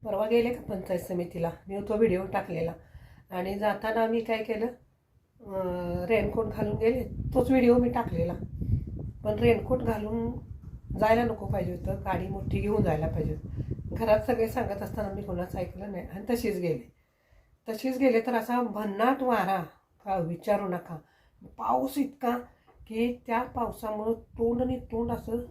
परवा गेले का पंचायत समितीला, मी तो व्हिडिओ टाकलेला. आणि जाताना मी काय केलं, रेनकोट घालून गेले. तोच व्हिडिओ मी टाकलेला. पण रेनकोट घालून जायला नको पाहिजे होतं, गाडी मोठी घेऊन जायला पाहिजे होतं. घरात सगळे सांगत असताना मी कोणाचं ऐकलं नाही आणि तशीच गेले तर असा भन्नाट वारा, विचारू नका. पाऊस इतका की त्या पावसामुळं तोंड आणि तोंड असं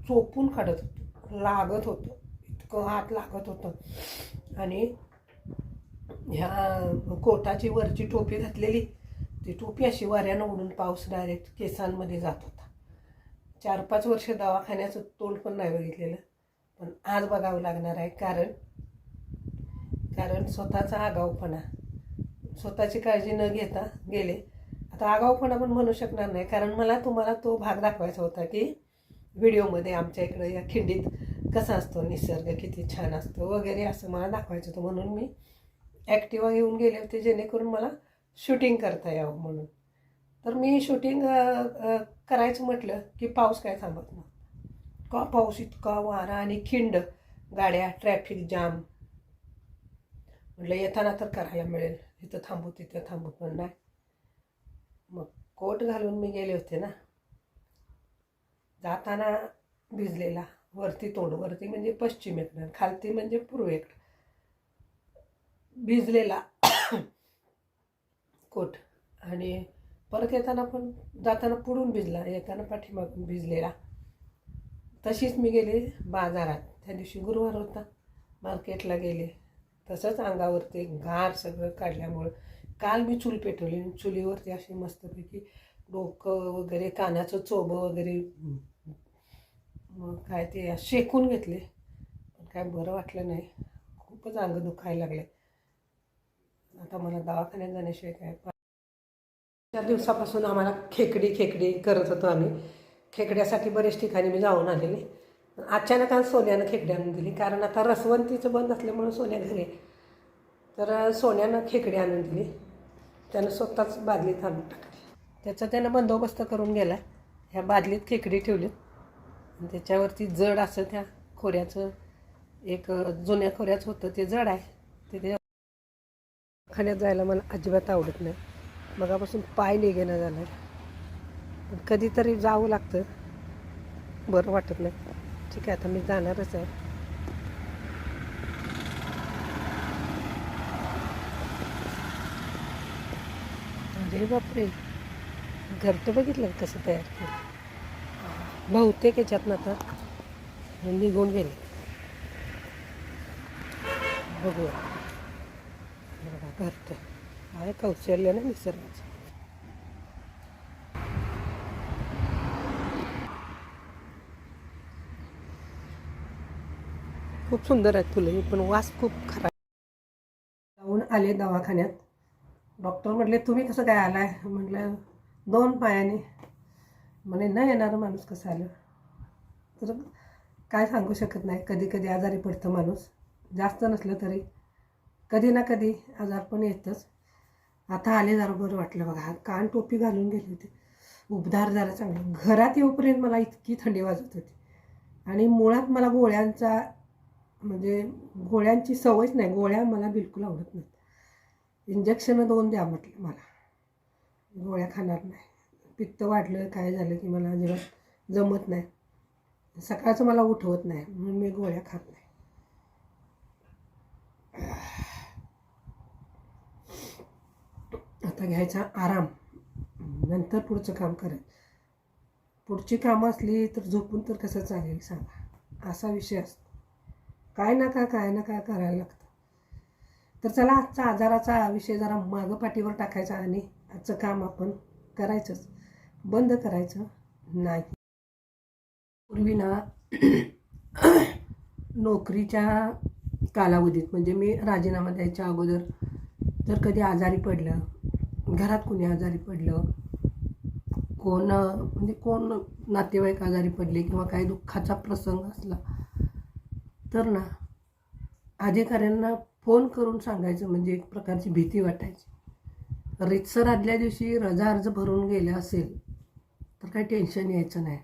चोपून काढत होतं, लागत होतं, इतकं हात लागत होतं. आणि ह्या कोटाची वरची टोपी घातलेली, ती टोपी अशी वाऱ्यानं उडून पाऊस डायरेक्ट केसांमध्ये जात होता. 4-5 वर्ष दवाखान्याचं तोंड पण नाही बघितलेलं, पण आज बघावं लागणार आहे. कारण स्वतःचा आगाऊपणा, स्वतःची काळजी न घेता गेले. आता आगाऊपणा पण म्हणू शकणार नाही, कारण मला तुम्हाला तो भाग दाखवायचा होता की व्हिडिओमध्ये आमच्या इकडं या खिंडीत कसा असतो निसर्ग, किती छान असतो वगैरे, असं मला दाखवायचं होतं. म्हणून मी ॲक्टिवा घेऊन गेले होते, जेणेकरून मला शूटिंग करता यावं म्हणून. तर मी शूटिंग करायचं म्हटलं की पाऊस काय थांबत नव्हता. का पाऊस, इतका वारा आणि खिंड, गाड्या, ट्रॅफिक जाम. म्हटलं येताना तर करायला मिळेल, इथं थांबू तिथं थांबू, पण नाही. मग कोट घालून मी गेले होते ना. जाताना भिजलेला, वरती तोंड, वरती म्हणजे पश्चिमेकडं, खालती म्हणजे पूर्वेकडं, भिजलेला कोट. आणि परत येताना पण, जाताना पुढून भिजला, येताना पाठीमागून भिजलेला. तशीच मी गेले बाजारात. त्या दिवशी गुरुवार होता, मार्केटला गेले. तसंच अंगावरती घार सगळं काढल्यामुळं काल मी चूल पेटवली. चुलीवरती अशी मस्तपैकी डोकं वगैरे, कानाचं चोबं वगैरे, मग काय ते शेकून घेतले. पण काय बरं वाटलं नाही, खूपच अंग दुखायला लागले. आता मला दवाखान्यात जाण्याशिवाय काय. 4 दिवसापासून आम्हाला खेकडी करत होतो आम्ही. खेकड्यासाठी बरेच ठिकाणी मी जाऊन आलेले. अचानक आज सोन्यानं खेकडी आणून दिली, कारण आता रसवंतीचं बंद असल्यामुळं सोन्या घरी, तर सोन्यानं खेकडी आणून दिली. त्यानं स्वतःच बादलीत आणून टाकली. त्याचा त्यानं बंदोबस्त करून गेला. ह्या बादलीत खेकडी ठेवलीत आणि त्याच्यावरती जड असं त्या खोऱ्याचं, एक जुन्या खोऱ्याचं होतं, ते जड आहे. ते त्या खाण्यात जायला मला अजिबात आवडत नाही. मगापासून पाय निघेना झाला आहे, पण कधीतरी जावं लागतं, बरं वाटत नाही. ठीक आहे, आता मी जाणारच आहे. अरे बापरे, घरटं बघितलं कसं तयार केलं. बहुतेक याच्यातनं आता निघून गेले. बघूया, बघा घरटं काय कौशल्य ना निसर्गाचं. खूप सुंदर आहेत फुलं, पण वास खूप खराब. जाऊन आले दवाखान्यात. डॉक्टर म्हटले तुम्ही कसं काय आलाय? म्हटलं 2 पायाने. म्हणे न येणारं माणूस कसं आलं? तर काय सांगू शकत नाही. कधी कधी आजारी पडतं माणूस, जास्त नसलं तरी कधी ना कधी आजार पण येतंच. आता आले, जरा बरं वाटलं बघा. कान टोपी घालून गेले होते, उबदार जरा चांगलं. घरात येऊपर्यंत मला इतकी थंडी वाजत होती. आणि मुळात मला गोळ्यांचा, म्हणजे गोळ्यांची सवयच नाही. गोळ्या मला बिलकुल आवडत नाहीत. इंजेक्शनं 2 द्या म्हटलं, मला गोळ्या खाणार नाही. पित्त वाढलं काय झालं की मला अजिबात जमत नाही. सकाळचं मला उठवत नाही, म्हणून मी गोळ्या खात नाही. आता घ्यायचा आराम, नंतर पुढचं काम करायचं. पुढची कामं असली तर झोपून तर कसं चालेल सांगा, असा विषय असतो. काय ना काय करायला लागतं. तर चला, आजचा आजाराचा विषय जरा मागं पाठीवर टाकायचा आणि आजचं काम आपण करायचंच, बंद करायचं नाही. पूर्वी ना नोकरीच्या कालावधीत, म्हणजे मी राजीनामा द्यायच्या अगोदर, जर कधी आजारी पडलं, घरात कोणी आजारी पडलं, कोण नातेवाईक आजारी पडले किंवा काही दुःखाचा प्रसंग असला, तर ना अधिकाऱ्यांना फोन करून सांगायचं. म्हणजे एक प्रकारची भीती वाटायची. रीतसर आदल्या दिवशी रजा अर्ज भरून गेला असेल तर काही टेन्शन यायचं नाही.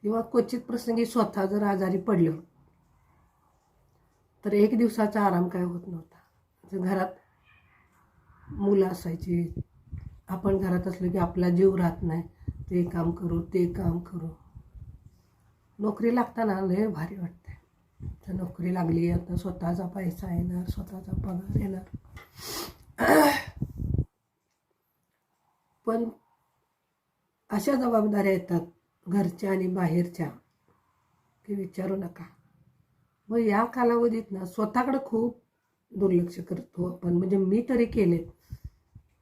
किंवा क्वचित प्रसंगी स्वतः जर आजारी पडलं तर एक दिवसाचा आराम काय होत नव्हता. घरात मुलं असायची, आपण घरात असलो की आपला जीव राहत नाही, ते काम करू ते काम करू. नोकरी लागताना लय भारी वाटते. तर नोकरी लागली, आता स्वतःचा पैसा येणार, स्वतःचा पगार येणार. पण अशा जबाबदाऱ्या येतात घरच्या आणि बाहेरच्या की विचारू नका. मग या कालावधीत ना स्वतःकडं खूप दुर्लक्ष करतो आपण, म्हणजे मी तरी केले.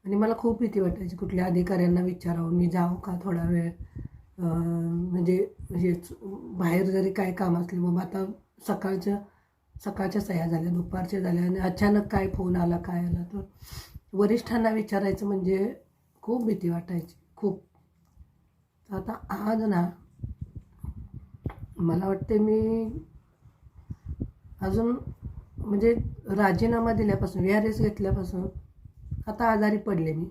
आणि मला खूप भीती वाटायची कुठल्या अधिकाऱ्यांना विचारावं, मी जाऊ का थोडा वेळ, म्हणजे हेच बाहेर जरी काय काम असले, बाबा आता सकाळच्या सह्या झाल्या, दुपारच्या झाल्या आणि अचानक काय फोन आला काय आला, तर वरिष्ठांना विचारायचं म्हणजे खूप भीती वाटायची खूप. आता आज ना मला वाटते मी अजून म्हणजे राजीनामा दिल्यापासून VRS घेतल्यापासून आता आजारी पडले मी.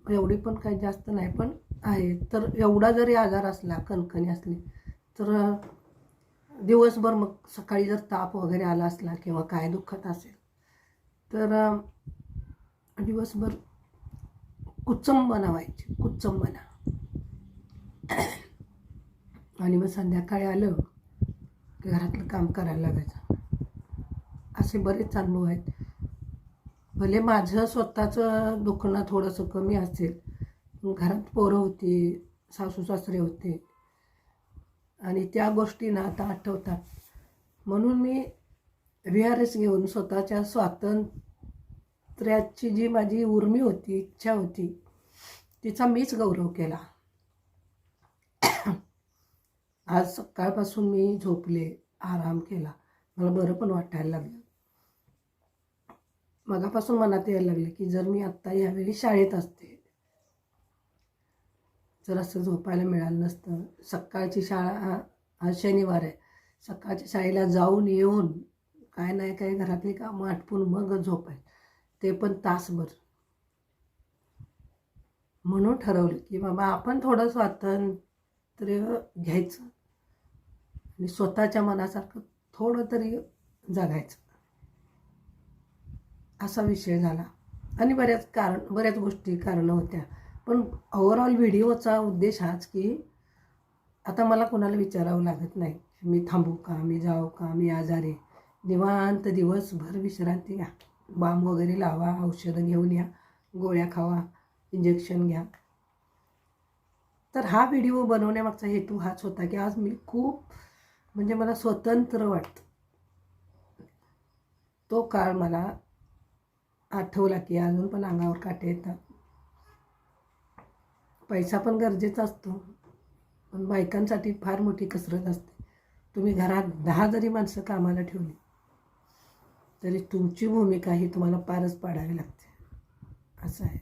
एवढी पण काही जास्त नाही पण आहे. तर एवढा जरी आजार असला, कणकणी असली, तर दिवसभर मग सकाळी जर ताप वगैरे आला असला किंवा काय दुखत असेल तर दिवसभर कुचंबना व्हायची, कुचंबना. आणि मग संध्याकाळी आलं की घरातलं काम करायला लागायचं. असे बरेच अनुभव आहेत. भले माझं स्वतःचं दुखणं थोडंसं कमी असेल, पण घरात पोरं होती, सासू सासरे होते आणि त्या गोष्टी ना आता आठवतात. म्हणून मी VRS घेऊन स्वतःच्या स्वातंत्र्याची जी माझी उर्मी होती, इच्छा होती, तिचा मीच गौरव केला. आज सकाळपासून मी झोपले, आराम केला, मला बरं पण वाटायला लागलं. मगापासून मनात यायला लागले की जर मी आत्ता यावेळी शाळेत असते, जर असं झोपायला मिळालं नसतं. सकाळची शाळा, आज शनिवार आहे, सकाळच्या शाळेला जाऊन येऊन काय नाही काय घरातली कामं आटपून मग झोपायचं, ते पण तासभर. म्हणून ठरवलं की बाबा आपण थोडं स्वातंत्र्य घ्यायचं आणि स्वतःच्या मनासारखं थोडं तरी जगायचं. असा विषय झाला. आणि बऱ्याच गोष्टी कारणं होत्या. पण ओव्हरऑल व्हिडिओचा उद्देश हाच की आता मला कोणाला विचारावं लागत नाही, मी थांबू का, मी जाऊ का, मी आजारी, निवांत दिवसभर विश्रांती घ्या, बाम वगैरे लावा, औषधं घेऊन या, गोळ्या खावा, इंजेक्शन घ्या. तर हा व्हिडिओ बनवण्यामागचा हेतू हाच होता की आज मी खूप म्हणजे मला स्वतंत्र वाटतं. तो काळ मला आठवला की अजून पण अंगावर काटे येतात. पैसा पण गरजेचा असतो, पण बायकांसाठी फार मोठी कसरत असते. तुम्ही घरात 10 जरी माणसं कामाला ठेवली तरी तुमची भूमिका ही तुम्हाला पारच पाडावी लागते. असं आहे.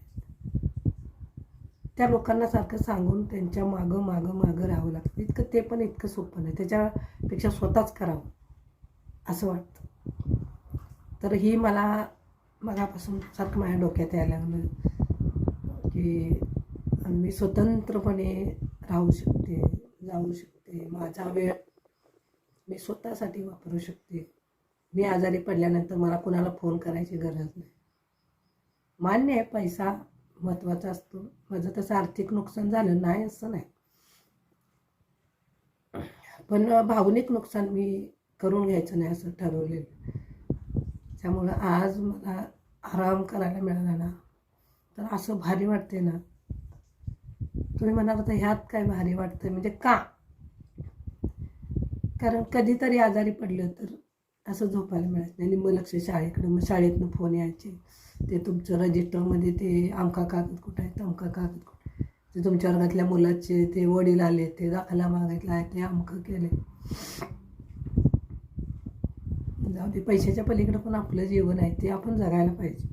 त्या लोकांना सारखं सांगून त्यांच्या मागं राहावं लागतं. ते पण इतकं सोपं नाही. त्याच्यापेक्षा स्वतःच करावं असं वाटतं. तर ही मला मगापासून सारखं माझ्या डोक्यात यायला लागलं की मी स्वतंत्रपणे राहू शकते, जाऊ शकते, माझा वेळ मी स्वतःसाठी वापरू शकते. मी आजारी पडल्यानंतर मला कुणाला फोन करायची गरज नाही. मान्य आहे पैसा महत्त्वाचा असतो, माझं तसं आर्थिक नुकसान झालं नाही असं नाही, पण भावनिक नुकसान मी करून घ्यायचं नाही असं ठरवलेलं. त्यामुळं आज मला आराम करायला मिळाला ना तर असं भारी वाटते ना. तुम्ही म्हणाल तर ह्यात काय भारी वाटतं म्हणजे का, कारण कधीतरी आजारी पडलं तर असं झोपायला मिळत नाही आणि मग लक्ष शाळेकडं, मग शाळेतनं फोन यायचे, ते तुमचं रजिस्टरमध्ये ते अमका कागद कुठं आहे, तमका कागद कुठं आहे, ते तुमच्या वर्गातल्या मुलाचे ते वडील आले, ते दाखला मागितला आहे, ते अमकं केले. जाऊ दे, पैशाच्या पलीकडं पण आपलं जीवन आहे, ते आपण जगायला पाहिजे.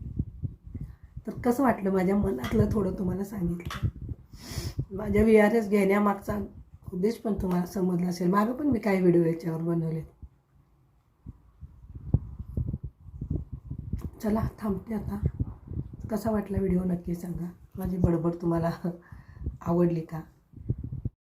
तर कसं वाटलं, माझ्या मनातलं थोडं तुम्हाला सांगितलं. माझ्या VRS घेण्यामागचा उद्देश पण तुम्हाला समजला असेल. मागं पण मी काही व्हिडिओ याच्यावर बनवले. चला थांबते आता. कसा वाटला व्हिडिओ नक्की सांगा. माझी बडबड तुम्हाला आवडली का?